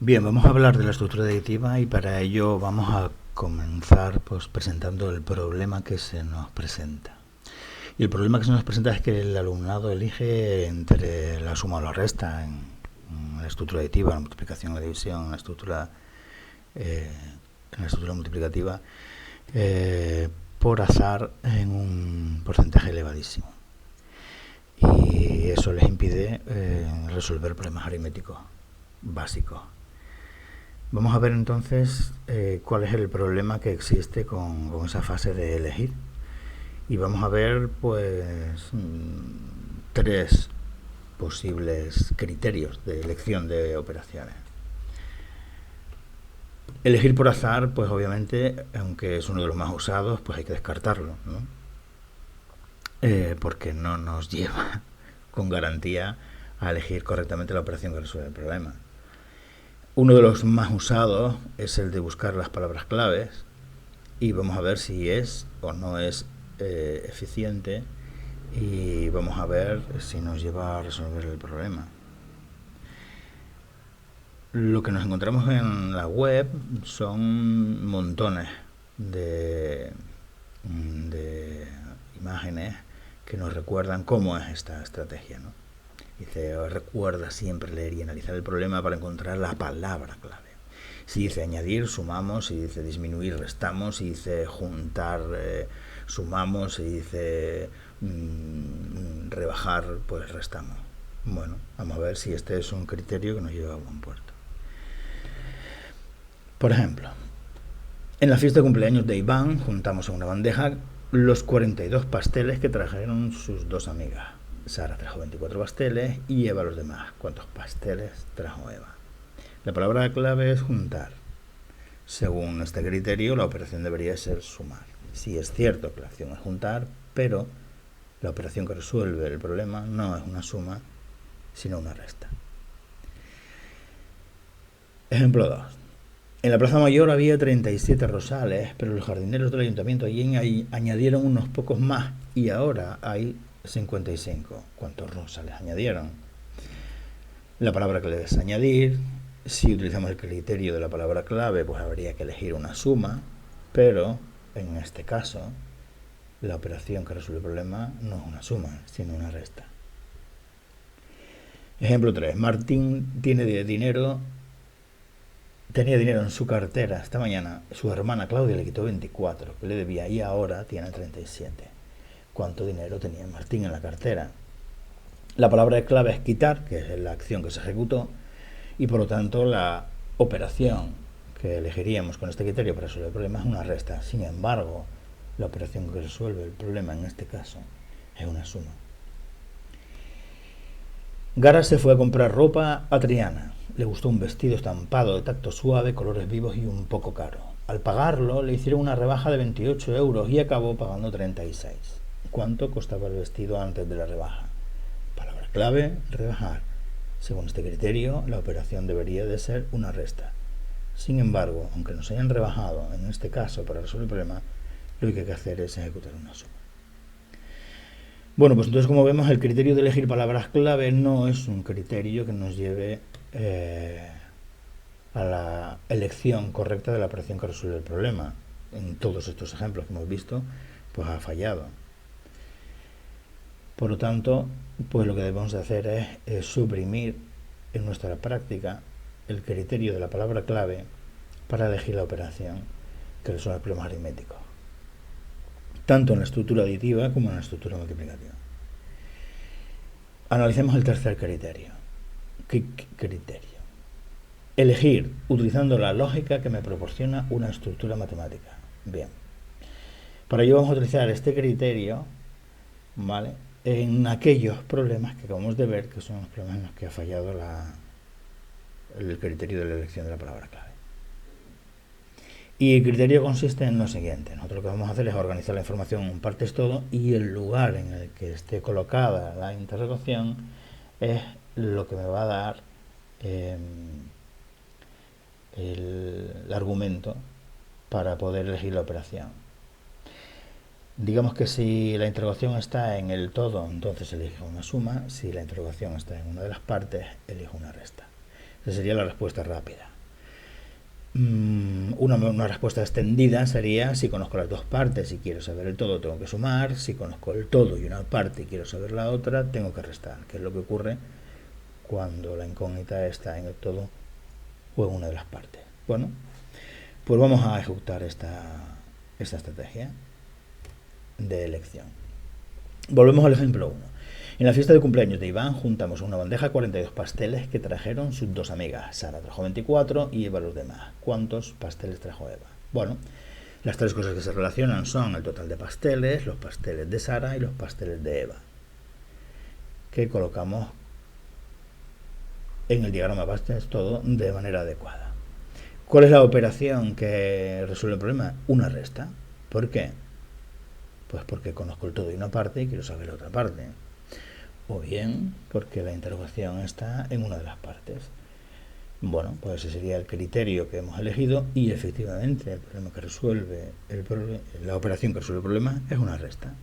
Bien, vamos a hablar de la estructura aditiva y para ello vamos a comenzar pues, presentando el problema que se nos presenta. Y el problema que se nos presenta es que el alumnado elige entre la suma o la resta en la estructura aditiva, la multiplicación, la división, eh, en la estructura multiplicativa, por azar en un porcentaje elevadísimo. Y eso les impide resolver problemas aritméticos básicos. Vamos a ver entonces cuál es el problema que existe con esa fase de elegir. Y vamos a ver pues tres posibles criterios de elección de operaciones. Elegir por azar, pues obviamente, aunque es uno de los más usados, pues hay que descartarlo, ¿no? Porque no nos lleva con garantía a elegir correctamente la operación que resuelve el problema. Uno de los más usados es el de buscar las palabras claves y vamos a ver si es o no es eficiente y vamos a ver si nos lleva a resolver el problema. Lo que nos encontramos en la web son montones de imágenes que nos recuerdan cómo es esta estrategia, ¿no? Dice, recuerda siempre leer y analizar el problema para encontrar la palabra clave. Si dice añadir, sumamos. Si dice disminuir, restamos. Si dice juntar, sumamos. Si dice rebajar, pues restamos. Bueno, vamos a ver si este es un criterio que nos lleva a buen puerto. Por ejemplo, en la fiesta de cumpleaños de Iván juntamos en una bandeja los 42 pasteles que trajeron sus dos amigas. Sara trajo 24 pasteles y Eva los demás. ¿Cuántos pasteles trajo Eva? La palabra clave es juntar. Según este criterio, la operación debería ser sumar. Sí, es cierto que la acción es juntar, pero la operación que resuelve el problema no es una suma, sino una resta. Ejemplo 2. En la Plaza Mayor había 37 rosales, pero los jardineros del ayuntamiento allí añadieron unos pocos más y ahora hay 55. ¿Cuántos rosales añadieron? La palabra clave es añadir. Si utilizamos el criterio de la palabra clave, pues habría que elegir una suma, pero en este caso la operación que resuelve el problema no es una suma, sino una resta. Ejemplo 3. Martín tenía dinero en su cartera esta mañana. Su hermana Claudia le quitó 24 que le debía y ahora tiene 37. ¿Cuánto dinero tenía Martín en la cartera? La palabra clave es quitar, que es la acción que se ejecutó, y por lo tanto la operación que elegiríamos con este criterio para resolver el problema es una resta. Sin embargo, la operación que resuelve el problema en este caso es una suma. Gara se fue a comprar ropa a Triana. Le gustó un vestido estampado de tacto suave, colores vivos y un poco caro. Al pagarlo le hicieron una rebaja de 28 euros y acabó pagando 36. ¿Cuánto costaba el vestido antes de la rebaja? Palabra clave, rebajar. Según este criterio, la operación debería de ser una resta. Sin embargo, aunque nos hayan rebajado, en este caso, para resolver el problema, lo que hay que hacer es ejecutar una suma. Bueno, pues entonces como vemos el criterio de elegir palabras clave no es un criterio que nos lleve a la elección correcta de la operación que resuelve el problema. En todos estos ejemplos que hemos visto, pues ha fallado. Por lo tanto, pues lo que debemos de hacer es suprimir en nuestra práctica el criterio de la palabra clave para elegir la operación que resuelve el problema aritmético, tanto en la estructura aditiva como en la estructura multiplicativa. Analicemos el tercer criterio. ¿Qué criterio? Elegir utilizando la lógica que me proporciona una estructura matemática. Bien. Para ello vamos a utilizar este criterio, ¿vale?, en aquellos problemas que acabamos de ver, que son los problemas en los que ha fallado el criterio de la elección de la palabra clave. Y el criterio consiste en lo siguiente. Nosotros lo que vamos a hacer es organizar la información en partes todo y el lugar en el que esté colocada la interrogación es lo que me va a dar el argumento para poder elegir la operación. Digamos que si la interrogación está en el todo, entonces elijo una suma. Si la interrogación está en una de las partes, elijo una resta. Esa sería la respuesta rápida. Una respuesta extendida sería: si conozco las dos partes y quiero saber el todo, tengo que sumar. Si conozco el todo y una parte y quiero saber la otra, tengo que restar, que es lo que ocurre cuando la incógnita está en el todo o en una de las partes. Bueno, pues vamos a ejecutar esta estrategia de elección. Volvemos al ejemplo 1. En la fiesta de cumpleaños de Iván juntamos una bandeja 42 pasteles que trajeron sus dos amigas. Sara trajo 24 y Eva los demás. ¿Cuántos pasteles trajo Eva? Bueno, las tres cosas que se relacionan son el total de pasteles, los pasteles de Sara y los pasteles de Eva, que colocamos en el diagrama de pasteles todo de manera adecuada. ¿Cuál es la operación que resuelve el problema? Una resta. ¿Por qué? Pues porque conozco el todo y una parte y quiero saber la otra parte. O bien porque la interrogación está en una de las partes. Bueno, pues ese sería el criterio que hemos elegido y efectivamente el problema que resuelve la operación que resuelve el problema es una resta.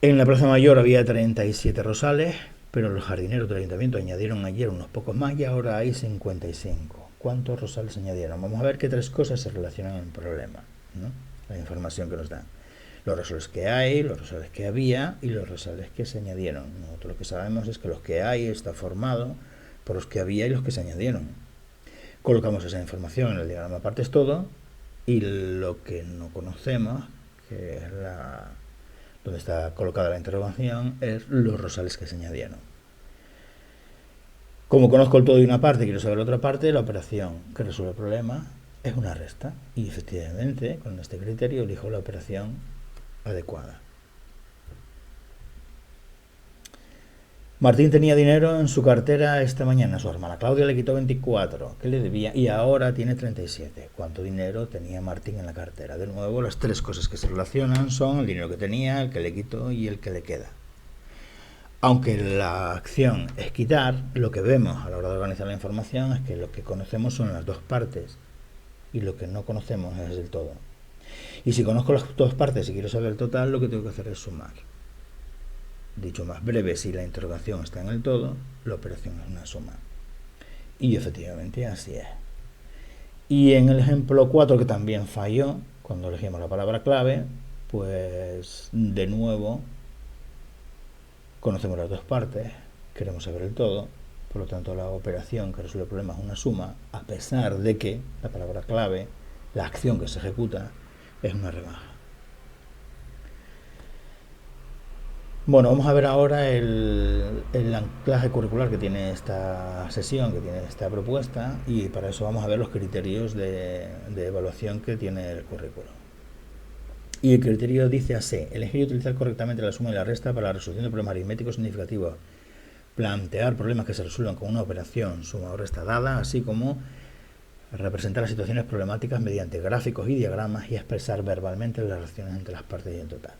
En la Plaza Mayor había 37 rosales, pero los jardineros del ayuntamiento añadieron ayer unos pocos más y ahora hay 55. ¿Cuántos rosales añadieron? Vamos a ver qué tres cosas se relacionan en el problema, ¿no? La información que nos dan: los rosales que hay, los rosales que había y los rosales que se añadieron. Nosotros lo que sabemos es que los que hay está formado por los que había y los que se añadieron. Colocamos esa información en el diagrama partes todo y lo que no conocemos, que es donde está colocada la interrogación, es los rosales que se añadieron. Como conozco el todo de una parte y quiero saber la otra parte, la operación que resuelve el problema es una resta. Y efectivamente, con este criterio elijo la operación adecuada. Martín tenía dinero en su cartera esta mañana. Su hermana Claudia le quitó 24 que le debía y ahora tiene 37. ¿Cuánto dinero tenía Martín en la cartera? De nuevo, las tres cosas que se relacionan son el dinero que tenía, el que le quitó y el que le queda. Aunque la acción es quitar, lo que vemos a la hora de organizar la información es que lo que conocemos son las dos partes y lo que no conocemos es el todo. Y si conozco las dos partes y quiero saber el total, lo que tengo que hacer es sumar. Dicho más breve, si la interrogación está en el todo, la operación es una suma. Y efectivamente así es. Y en el ejemplo 4, que también falló, cuando elegimos la palabra clave, pues de nuevo conocemos las dos partes, queremos saber el todo, por lo tanto la operación que resuelve el problema es una suma, a pesar de que la palabra clave, la acción que se ejecuta, es una rebaja. Bueno, vamos a ver ahora el anclaje curricular que tiene esta sesión, que tiene esta propuesta, y para eso vamos a ver los criterios de evaluación que tiene el currículo. Y el criterio dice así: elegir y utilizar correctamente la suma y la resta para la resolución de problemas aritméticos significativos, plantear problemas que se resuelvan con una operación suma o resta dada, así como representar las situaciones problemáticas mediante gráficos y diagramas y expresar verbalmente las relaciones entre las partes y el total.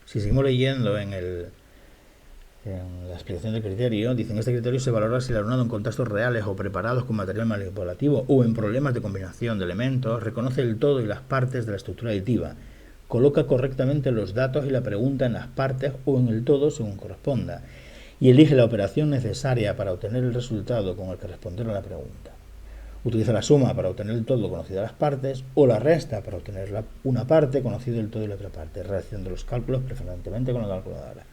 Si seguimos leyendo en la explicación del criterio, dicen: este criterio se valora si el alumnado en contextos reales o preparados con material manipulativo o en problemas de combinación de elementos reconoce el todo y las partes de la estructura aditiva, coloca correctamente los datos y la pregunta en las partes o en el todo según corresponda, y elige la operación necesaria para obtener el resultado con el que responder a la pregunta. Utiliza la suma para obtener el todo conocido a las partes o la resta para obtener una parte conocido el todo y la otra parte, realizando los cálculos preferentemente con la calculadora.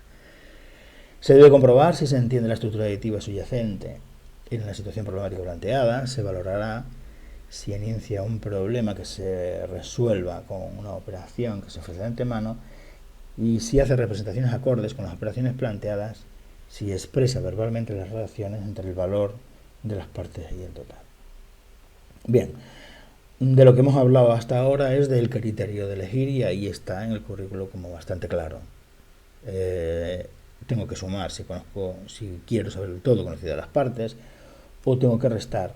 Se debe comprobar si se entiende la estructura aditiva subyacente en la situación problemática planteada. Se valorará si inicia un problema que se resuelva con una operación que se ofrece de antemano y si hace representaciones acordes con las operaciones planteadas, si expresa verbalmente las relaciones entre el valor de las partes y el total. Bien, de lo que hemos hablado hasta ahora es del criterio de elegir y ahí está en el currículo como bastante claro. Tengo que sumar si quiero saber el todo conocido de las partes, o tengo que restar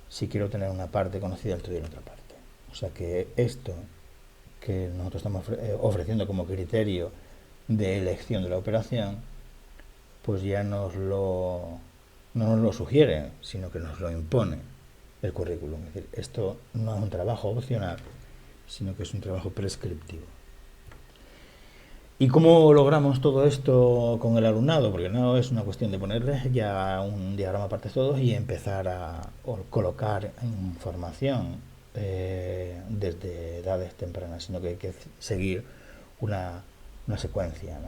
si quiero tener una parte conocida del todo y la otra parte. O sea que esto que nosotros estamos ofreciendo como criterio de elección de la operación, pues ya no nos lo sugiere, sino que nos lo impone el currículum. Es decir, esto no es un trabajo opcional, sino que es un trabajo prescriptivo. ¿Y cómo logramos todo esto con el alumnado? Porque no es una cuestión de ponerles ya un diagrama partes todos y empezar a colocar información desde edades tempranas, sino que hay que seguir una secuencia, ¿no?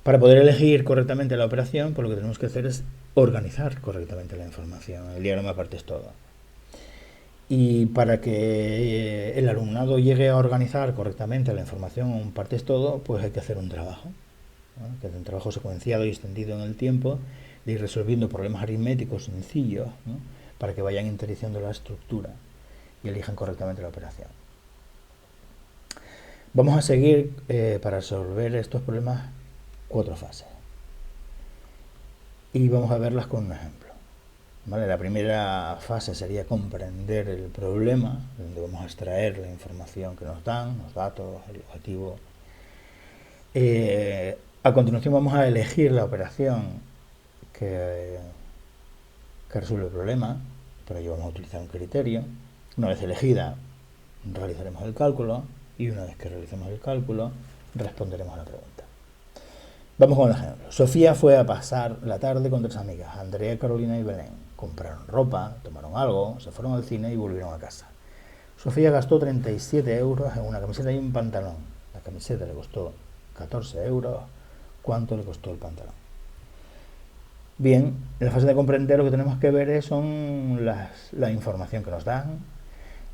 Para poder elegir correctamente la operación, pues lo que tenemos que hacer es organizar correctamente la información. El diagrama partes todo. Y para que el alumnado llegue a organizar correctamente la información en partes todo, pues hay que hacer un trabajo, ¿no? Que es un trabajo secuenciado y extendido en el tiempo, de ir resolviendo problemas aritméticos sencillos, ¿no? Para que vayan interiorizando la estructura y elijan correctamente la operación. Vamos a seguir para resolver estos problemas 4 fases. Y vamos a verlas con un ejemplo. ¿Vale? La primera fase sería comprender el problema, donde vamos a extraer la información que nos dan, los datos, el objetivo. A continuación vamos a elegir la operación que resuelve el problema. Para ello vamos a utilizar un criterio. Una vez elegida, realizaremos el cálculo y una vez que realicemos el cálculo, responderemos a la pregunta. Vamos con el ejemplo. Sofía fue a pasar la tarde con 3 amigas, Andrea, Carolina y Belén. Compraron ropa, tomaron algo, se fueron al cine y volvieron a casa. Sofía gastó 37 euros en una camiseta y un pantalón. La camiseta le costó 14 euros. ¿Cuánto le costó el pantalón? Bien, en la fase de comprender lo que tenemos que ver son la información que nos dan,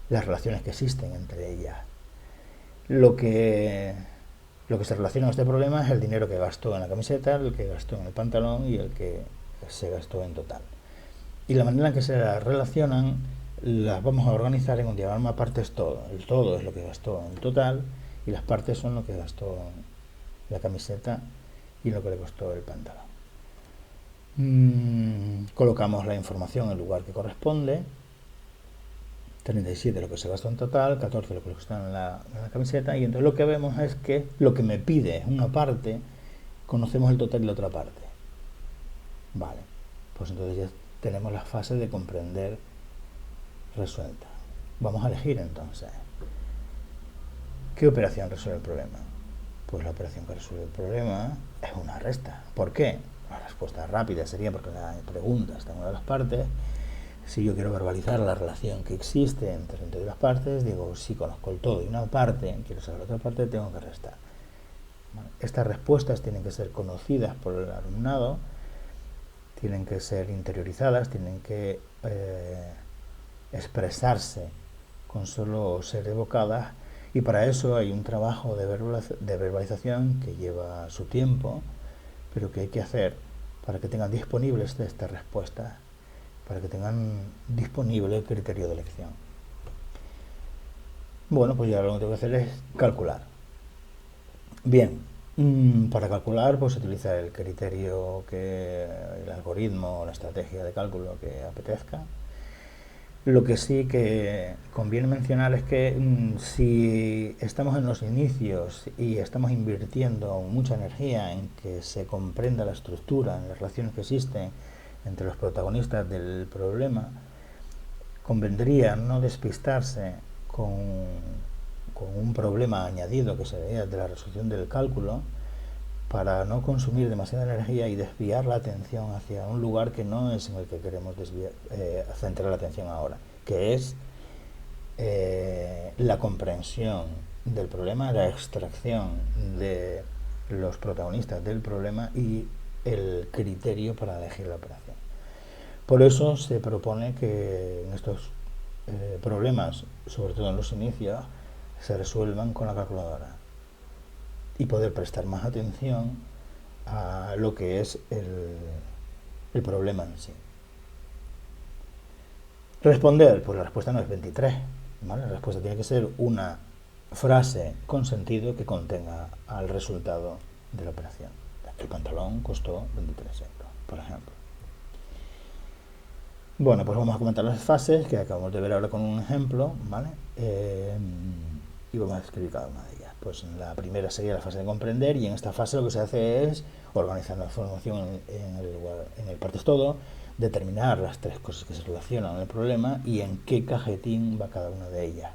las relaciones que existen entre ellas. Lo que se relaciona con este problema es el dinero que gastó en la camiseta, el que gastó en el pantalón y el que se gastó en total. Y la manera en que se relacionan las vamos a organizar en un diagrama partes todo. El todo es lo que gastó en total y las partes son lo que gastó la camiseta y lo que le costó el pantalón. Colocamos la información en el lugar que corresponde. 37 lo que se gastó en total, 14 lo que costó en la camiseta, y entonces lo que vemos es que lo que me pide una parte, conocemos el total de la otra parte. Vale, pues entonces ya tenemos la fase de comprender resuelta. Vamos a elegir entonces. ¿Qué operación resuelve el problema? Pues la operación que resuelve el problema es una resta. ¿Por qué? La respuesta rápida sería porque la pregunta está en una de las partes. Si yo quiero verbalizar la relación que existe entre las partes, digo, si conozco el todo y una parte, quiero saber la otra parte, tengo que restar. Bueno, estas respuestas tienen que ser conocidas por el alumnado, tienen que ser interiorizadas, tienen que expresarse con solo ser evocadas, y para eso hay un trabajo de verbalización que lleva su tiempo, pero que hay que hacer para que tengan disponibles estas respuestas, para que tengan disponible el criterio de elección. Bueno, pues ya lo que tengo que hacer es calcular. Bien, para calcular pues se utiliza el criterio, el algoritmo o la estrategia de cálculo que apetezca. Lo que sí que conviene mencionar es que si estamos en los inicios y estamos invirtiendo mucha energía en que se comprenda la estructura, en las relaciones que existen entre los protagonistas del problema, convendría no despistarse con un problema añadido que sería de la resolución del cálculo, para no consumir demasiada energía y desviar la atención hacia un lugar que no es en el que queremos centrar la atención ahora, que es la comprensión del problema, la extracción de los protagonistas del problema y el criterio para elegir la operación. Por eso se propone que en estos problemas, sobre todo en los inicios, se resuelvan con la calculadora y poder prestar más atención a lo que es el problema en sí. Responder, pues la respuesta no es 23, ¿vale? La respuesta tiene que ser una frase con sentido que contenga al resultado de la operación. El pantalón costó 23 euros, por ejemplo. Bueno, pues vamos a comentar las fases que acabamos de ver ahora con un ejemplo, ¿vale? Y vamos a escribir cada una de ellas. Pues la primera sería la fase de comprender, y en esta fase lo que se hace es organizar la información en el partes todo, determinar las 3 cosas que se relacionan en el problema y en qué cajetín va cada una de ellas.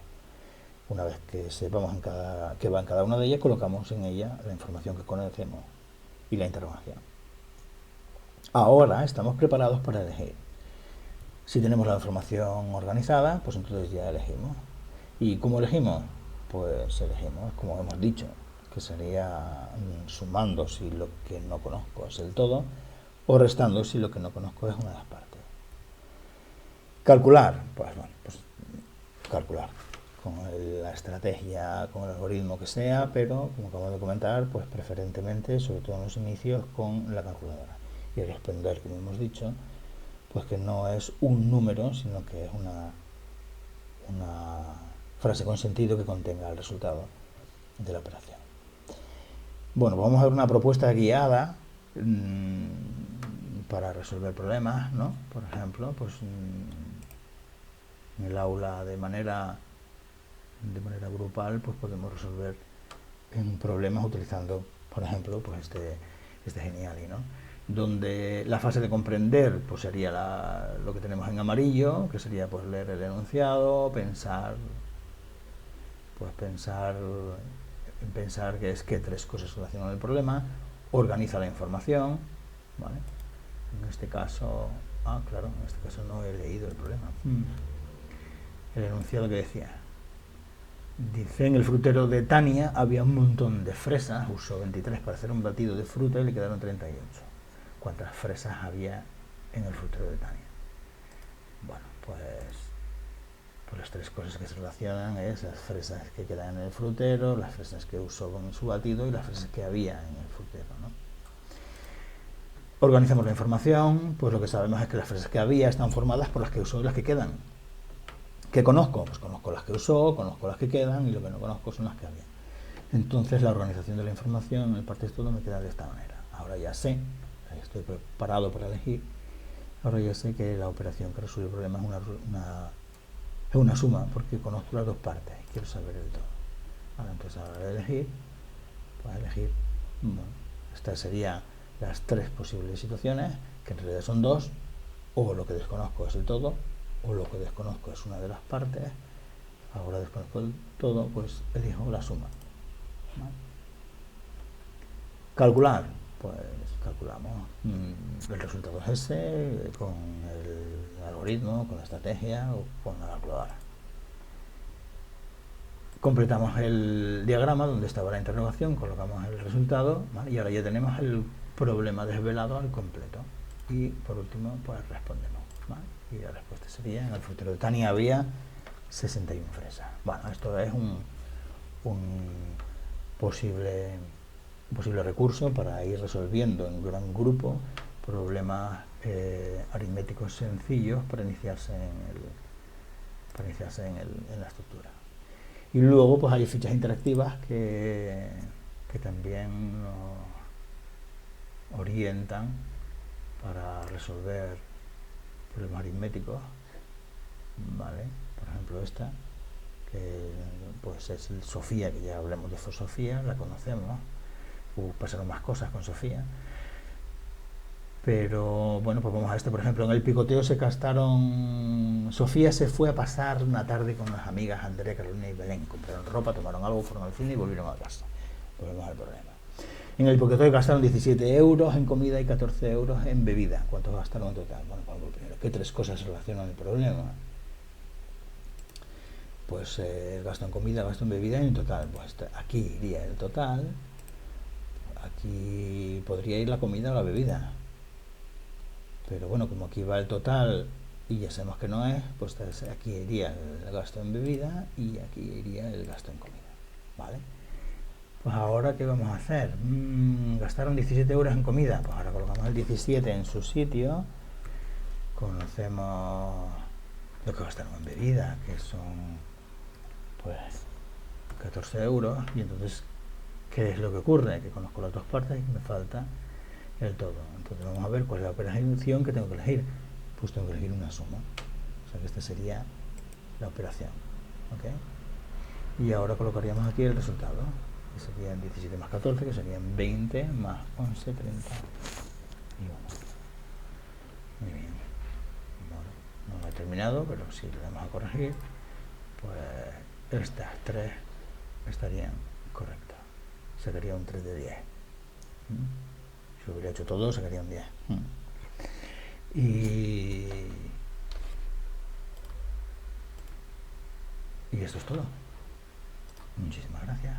Una vez que sepamos qué va en cada una de ellas, colocamos en ella la información que conocemos y la interrogación. Ahora estamos preparados para elegir. Si tenemos la información organizada, pues entonces ya elegimos. ¿Y cómo elegimos? Pues elegimos, como hemos dicho, que sería sumando si lo que no conozco es el todo, o restando si lo que no conozco es una de las partes. Calcular, pues bueno, pues calcular con la estrategia, con el algoritmo que sea, pero como acabo de comentar, pues preferentemente, sobre todo en los inicios, con la calculadora. Y responder, como hemos dicho, pues que no es un número, sino que es una frase con sentido que contenga el resultado de la operación. Bueno, vamos a ver una propuesta guiada para resolver problemas, ¿no? Por ejemplo, pues en el aula de manera grupal, pues podemos resolver problemas utilizando, por ejemplo, pues este Geniali, ¿no? Donde la fase de comprender pues sería lo que tenemos en amarillo, que sería pues leer el enunciado, pensar que es que tres cosas relacionan el problema, organiza la información, ¿vale? En este caso, claro, en este caso no he leído el problema. El enunciado que decía, dice, en el frutero de Tania había un montón de fresas, usó 23 para hacer un batido de fruta y le quedaron 38. ¿Cuántas fresas había en el frutero de Tania? Bueno, pues las tres cosas que se relacionan es las fresas que quedan en el frutero, las fresas que usó con su batido y las fresas que había en el frutero, ¿no? Organizamos la información, pues lo que sabemos es que las fresas que había están formadas por las que usó y las que quedan. ¿Qué conozco? Pues conozco las que usó, conozco las que quedan y lo que no conozco son las que había. Entonces la organización de la información en el parte de estudio me queda de esta manera. Ahora ya sé, estoy preparado para elegir, ahora ya sé que la operación que resuelve el problema es una suma, porque conozco las dos partes y quiero saber el todo. Ahora, entonces a la hora de elegir, pues elegir, bueno, estas serían las tres posibles situaciones, que en realidad son dos, o lo que desconozco es el todo, o lo que desconozco es una de las partes. Ahora desconozco el todo, pues elijo la suma, ¿vale? Calcular, pues calculamos el resultado es ese con el algoritmo, con la estrategia o con la calculadora. Completamos el diagrama donde estaba la interrogación, colocamos el resultado, ¿vale? Y ahora ya tenemos el problema desvelado al completo. Y por último, pues respondemos, ¿vale? Y la respuesta sería, en el frutero de Tania había 61 fresas. Bueno, esto es un posible recurso para ir resolviendo en gran grupo problemas aritméticos sencillos para iniciarse en la estructura. Y luego pues hay fichas interactivas que también nos orientan para resolver problemas aritméticos, ¿vale? Por ejemplo esta, que pues es el Sofía, que ya hablemos de Sofía, la conocemos, pasaron más cosas con Sofía, pero bueno, pues vamos a por ejemplo, en el picoteo se gastaron, Sofía se fue a pasar una tarde con unas amigas, Andrea, Carolina y Belén, compraron ropa, tomaron algo, fueron al cine y volvieron a casa. Volvemos al problema. En el picoteo gastaron 17 euros en comida y 14 euros en bebida. ¿Cuántos gastaron en total? Bueno, pues primero, ¿qué tres cosas se relacionan el problema? Pues el gasto en comida, gasto en bebida y en total. Pues aquí iría el total, aquí podría ir la comida o la bebida. Pero bueno, como aquí va el total y ya sabemos que no es, pues aquí iría el gasto en bebida y aquí iría el gasto en comida, ¿vale? Pues ahora, ¿qué vamos a hacer? Gastaron 17 euros en comida, pues ahora colocamos el 17 en su sitio, conocemos lo que gastaron en bebida, que son pues 14 euros, y entonces, ¿qué es lo que ocurre? Que conozco las dos partes y me falta el todo. Entonces vamos a ver cuál es la operación que tengo que elegir. Pues tengo que elegir una suma. O sea que esta sería la operación. ¿Okay? Y ahora colocaríamos aquí el resultado. Que serían 17 más 14, que serían 20 más 11, 30 y 1. Muy bien. Bueno, no lo he terminado, pero si le damos a corregir, pues estas tres estarían correctas. Sacaría un 3 de 10. Si hubiera hecho todo, sacaría un 10. Y esto es todo. Muchísimas gracias.